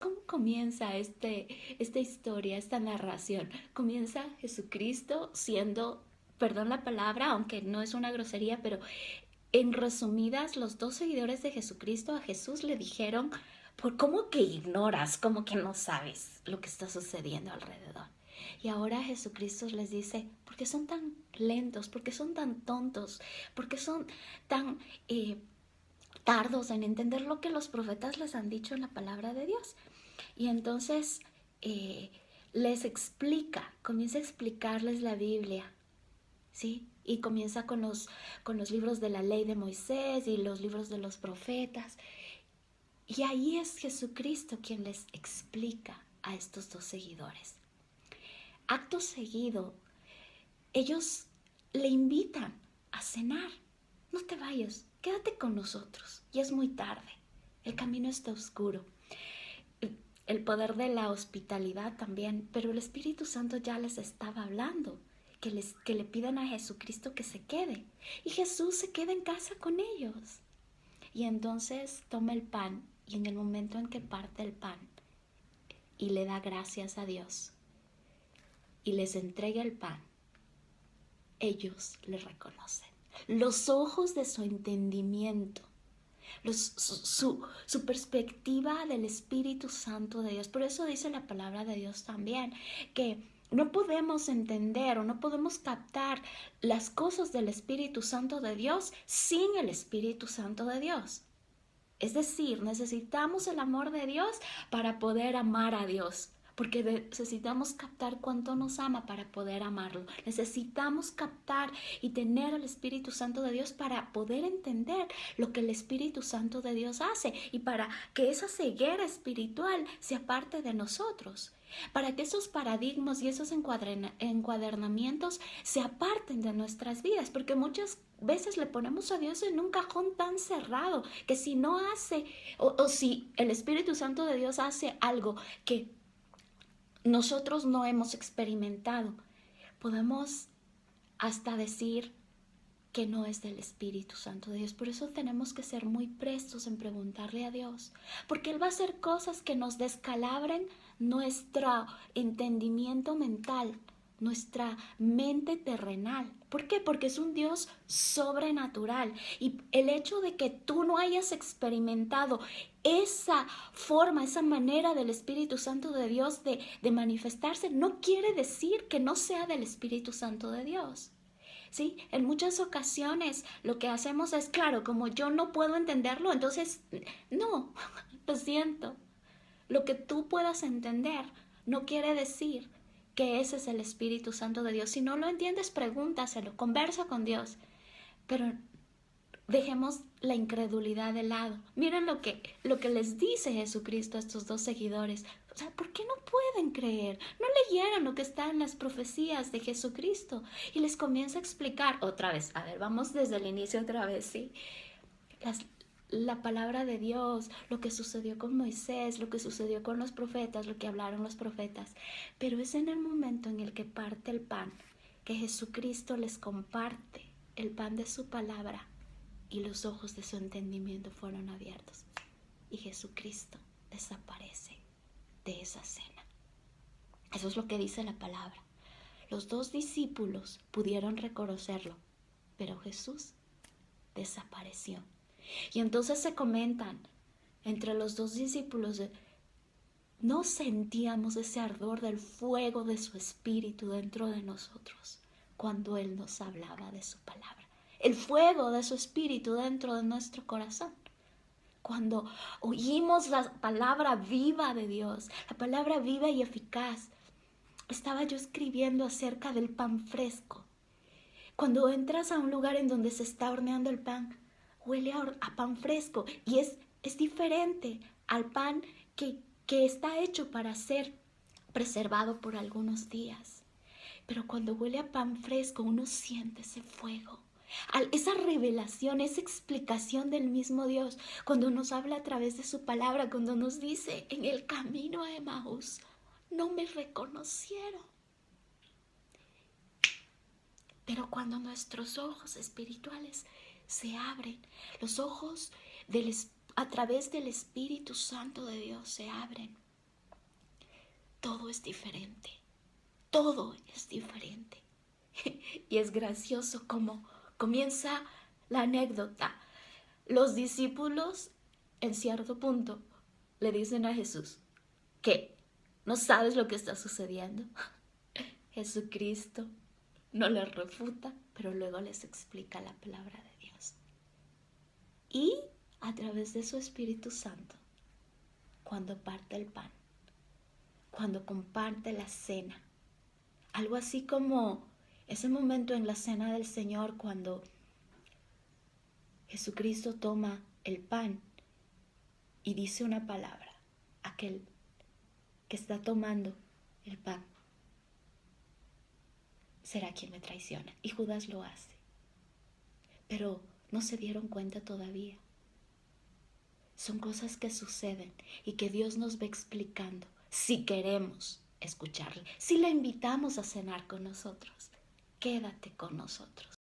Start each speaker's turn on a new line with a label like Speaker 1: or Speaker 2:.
Speaker 1: cómo comienza esta historia, esta narración. Comienza Jesucristo siendo, perdón la palabra, aunque no es una grosería, pero en resumidas, los dos seguidores de Jesucristo a Jesús le dijeron, ¿por cómo que ignoras? ¿Cómo que no sabes lo que está sucediendo alrededor? Y ahora Jesucristo les dice, ¿por qué son tan lentos? ¿Por qué son tan tontos? ¿Por qué son tan tardos en entender lo que los profetas les han dicho en la palabra de Dios? Y entonces les explica, comienza a explicarles la Biblia, ¿sí? Y comienza con los libros de la ley de Moisés y los libros de los profetas. Y ahí es Jesucristo quien les explica a estos dos seguidores. Acto seguido, ellos le invitan a cenar. No te vayas, quédate con nosotros. Ya es muy tarde, el camino está oscuro. El poder de la hospitalidad también, pero el Espíritu Santo ya les estaba hablando, que le pidan a Jesucristo que se quede. Y Jesús se queda en casa con ellos. Y entonces toma el pan y en el momento en que parte el pan y le da gracias a Dios y les entrega el pan, ellos le reconocen. Los ojos de su entendimiento, su perspectiva del Espíritu Santo de Dios. Por eso dice la palabra de Dios también, que no podemos entender o no podemos captar las cosas del Espíritu Santo de Dios sin el Espíritu Santo de Dios. Es decir, necesitamos el amor de Dios para poder amar a Dios, porque necesitamos captar cuánto nos ama para poder amarlo. Necesitamos captar y tener el Espíritu Santo de Dios para poder entender lo que el Espíritu Santo de Dios hace y para que esa ceguera espiritual se aparte de nosotros, para que esos paradigmas y esos encuadernamientos se aparten de nuestras vidas, porque muchas veces le ponemos a Dios en un cajón tan cerrado que si no hace o si el Espíritu Santo de Dios hace algo que nosotros no hemos experimentado, podemos hasta decir que no es del Espíritu Santo de Dios. Por eso tenemos que ser muy prestos en preguntarle a Dios, porque Él va a hacer cosas que nos descalabren nuestro entendimiento mental, nuestra mente terrenal. ¿Por qué? Porque es un Dios sobrenatural, y el hecho de que tú no hayas experimentado esa forma, esa manera del Espíritu Santo de Dios de manifestarse, no quiere decir que no sea del Espíritu Santo de Dios. ¿Sí? En muchas ocasiones lo que hacemos es, claro, como yo no puedo entenderlo, entonces no, lo siento. Lo que tú puedas entender no quiere decir que ese es el Espíritu Santo de Dios. Si no lo entiendes, pregúntaselo, conversa con Dios. Pero dejemos la incredulidad de lado. Miren lo que les dice Jesucristo a estos dos seguidores. O sea, ¿por qué no pueden creer? No leyeron lo que está en las profecías de Jesucristo. Y les comienza a explicar otra vez. A ver, vamos desde el inicio otra vez, ¿sí? La palabra de Dios, lo que sucedió con Moisés, lo que sucedió con los profetas, lo que hablaron los profetas. Pero es en el momento en el que parte el pan, que Jesucristo les comparte el pan de su palabra, y los ojos de su entendimiento fueron abiertos. Y Jesucristo desaparece de esa cena. Eso es lo que dice la palabra. Los dos discípulos pudieron reconocerlo, pero Jesús desapareció. Y entonces se comentan entre los dos discípulos, no sentíamos ese ardor del fuego de su espíritu dentro de nosotros cuando Él nos hablaba de su palabra. El fuego de su espíritu dentro de nuestro corazón. Cuando oímos la palabra viva de Dios, la palabra viva y eficaz. Estaba yo escribiendo acerca del pan fresco. Cuando entras a un lugar en donde se está horneando el pan, huele a pan fresco y es diferente al pan que está hecho para ser preservado por algunos días. Pero cuando huele a pan fresco, uno siente ese fuego. Esa revelación, esa explicación del mismo Dios, cuando nos habla a través de su palabra, cuando nos dice en el camino a Emaús, no me reconocieron. Pero cuando nuestros ojos espirituales se abren, los ojos a través del Espíritu Santo de Dios se abren, todo es diferente. Todo es diferente. Y es gracioso cómo comienza la anécdota. Los discípulos, en cierto punto, le dicen a Jesús, ¿qué? ¿No sabes lo que está sucediendo? Jesucristo no les refuta, pero luego les explica la palabra de Dios. Y a través de su Espíritu Santo, cuando parte el pan, cuando comparte la cena, algo así como ese momento en la cena del Señor cuando Jesucristo toma el pan y dice una palabra, aquel que está tomando el pan será quien me traiciona. Y Judas lo hace. Pero no se dieron cuenta todavía. Son cosas que suceden y que Dios nos va explicando si queremos escucharle. Si le invitamos a cenar con nosotros, quédate con nosotros.